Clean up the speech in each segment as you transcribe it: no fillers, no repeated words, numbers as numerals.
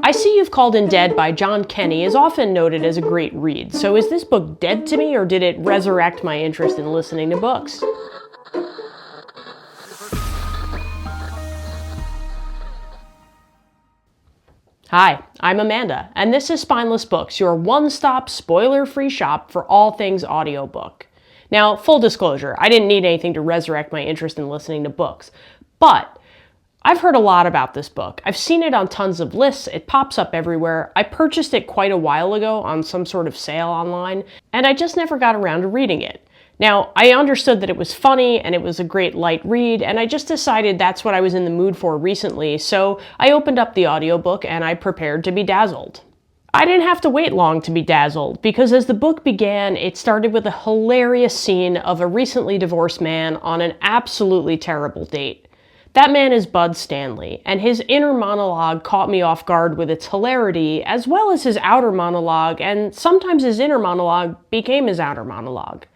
I See You've Called in Dead by John Kenney is often noted as a great read, so is this book dead to me, or did it resurrect my interest in listening to books? Hi, I'm Amanda, and this is Spineless Books, your one-stop, spoiler-free shop for all things audiobook. Now, full disclosure, I didn't need anything to resurrect my interest in listening to books, but I've heard a lot about this book. I've seen it on tons of lists, it pops up everywhere. I purchased it quite a while ago on some sort of sale online, and I just never got around to reading it. Now, I understood that it was funny and it was a great light read, and I just decided that's what I was in the mood for recently, so I opened up the audiobook and I prepared to be dazzled. I didn't have to wait long to be dazzled, because as the book began, it started with a hilarious scene of a recently divorced man on an absolutely terrible date. That man is Bud Stanley, and his inner monologue caught me off guard with its hilarity, as well as his outer monologue, and sometimes his inner monologue became his outer monologue.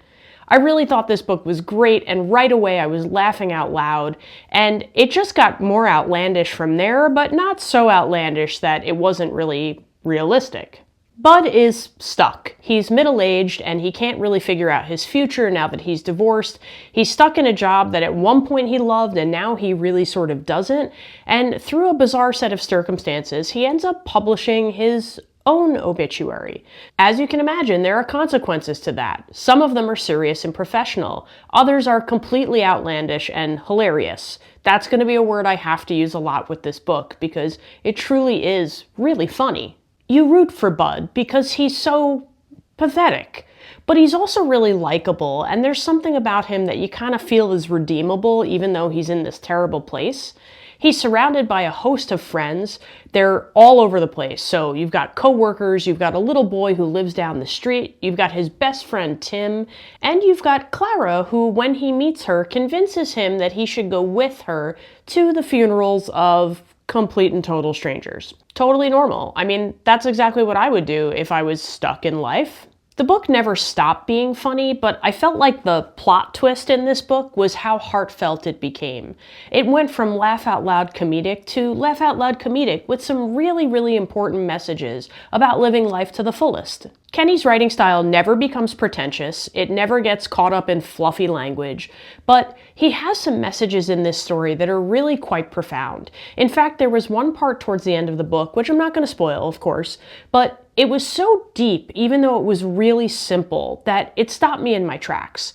I really thought this book was great, and right away I was laughing out loud, and it just got more outlandish from there, but not so outlandish that it wasn't really realistic. Bud is stuck. He's middle-aged and he can't really figure out his future now that he's divorced. He's stuck in a job that at one point he loved and now he really sort of doesn't. And through a bizarre set of circumstances, he ends up publishing his own obituary. As you can imagine, there are consequences to that. Some of them are serious and professional. Others are completely outlandish and hilarious. That's going to be a word I have to use a lot with this book because it truly is really funny. You root for Bud because he's so pathetic, but he's also really likable, and there's something about him that you kind of feel is redeemable even though he's in this terrible place. He's surrounded by a host of friends. They're all over the place. So you've got coworkers, you've got a little boy who lives down the street, you've got his best friend Tim, and you've got Clara, who when he meets her convinces him that he should go with her to the funerals of complete and total strangers. Totally normal. I mean, that's exactly what I would do if I was stuck in life. The book never stopped being funny, but I felt like the plot twist in this book was how heartfelt it became. It went from laugh-out-loud comedic to laugh-out-loud comedic with some really, really important messages about living life to the fullest. Kenney's writing style never becomes pretentious, it never gets caught up in fluffy language, but he has some messages in this story that are really quite profound. In fact, there was one part towards the end of the book, which I'm not going to spoil, of course, but it was so deep, even though it was really simple, that it stopped me in my tracks.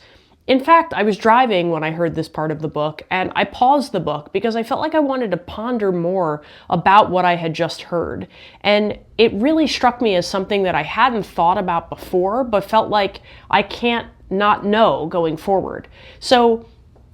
In fact, I was driving when I heard this part of the book, and I paused the book because I felt like I wanted to ponder more about what I had just heard. And it really struck me as something that I hadn't thought about before, but felt like I can't not know going forward. So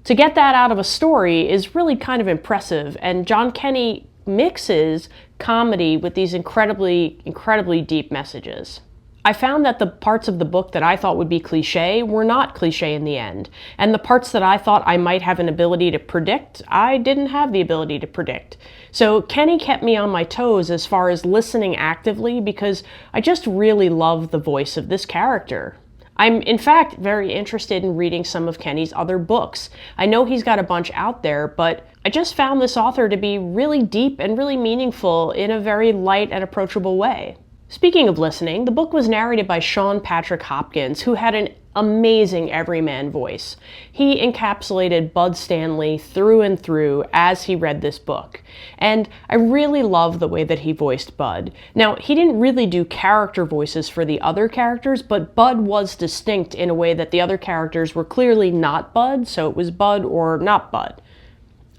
to get that out of a story is really kind of impressive, and John Kenney mixes comedy with these incredibly, incredibly deep messages. I found that the parts of the book that I thought would be cliche were not cliche in the end, and the parts that I thought I might have an ability to predict, I didn't have the ability to predict. So Kenney kept me on my toes as far as listening actively because I just really love the voice of this character. I'm, in fact, very interested in reading some of Kenney's other books. I know he's got a bunch out there, but I just found this author to be really deep and really meaningful in a very light and approachable way. Speaking of listening, the book was narrated by Sean Patrick Hopkins, who had an amazing everyman voice. He encapsulated Bud Stanley through and through as he read this book. And I really love the way that he voiced Bud. Now, he didn't really do character voices for the other characters, but Bud was distinct in a way that the other characters were clearly not Bud, so it was Bud or not Bud.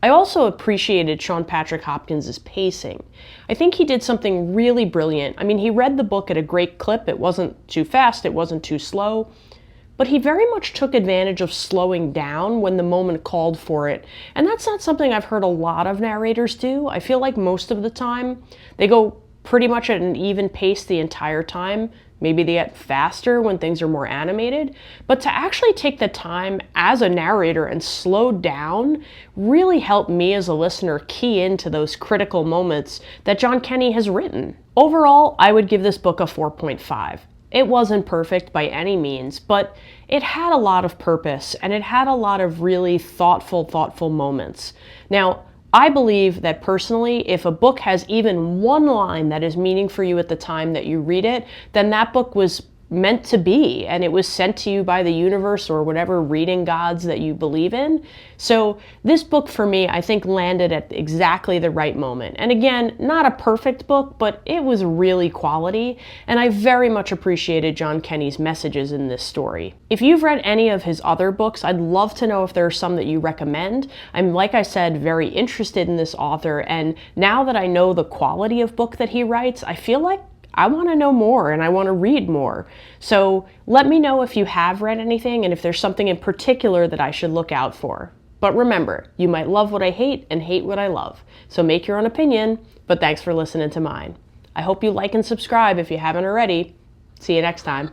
I also appreciated Sean Patrick Hopkins' pacing. I think he did something really brilliant. I mean, he read the book at a great clip. It wasn't too fast, it wasn't too slow, but he very much took advantage of slowing down when the moment called for it. And that's not something I've heard a lot of narrators do. I feel like most of the time they go pretty much at an even pace the entire time. Maybe they get faster when things are more animated, but to actually take the time as a narrator and slow down really helped me as a listener key into those critical moments that John Kenney has written. Overall, I would give this book a 4.5. It wasn't perfect by any means, but it had a lot of purpose and it had a lot of really thoughtful moments. Now, I believe that personally, if a book has even one line that is meaning for you at the time that you read it, then that book was meant to be, and it was sent to you by the universe or whatever reading gods that you believe in. So this book for me, I think, landed at exactly the right moment. And again, not a perfect book, but it was really quality, and I very much appreciated John Kenney's messages in this story. If you've read any of his other books, I'd love to know if there are some that you recommend. I'm, like I said, very interested in this author, and now that I know the quality of book that he writes, I feel like I want to know more and I want to read more. So let me know if you have read anything and if there's something in particular that I should look out for. But remember, you might love what I hate and hate what I love. So make your own opinion, but thanks for listening to mine. I hope you like and subscribe if you haven't already. See you next time.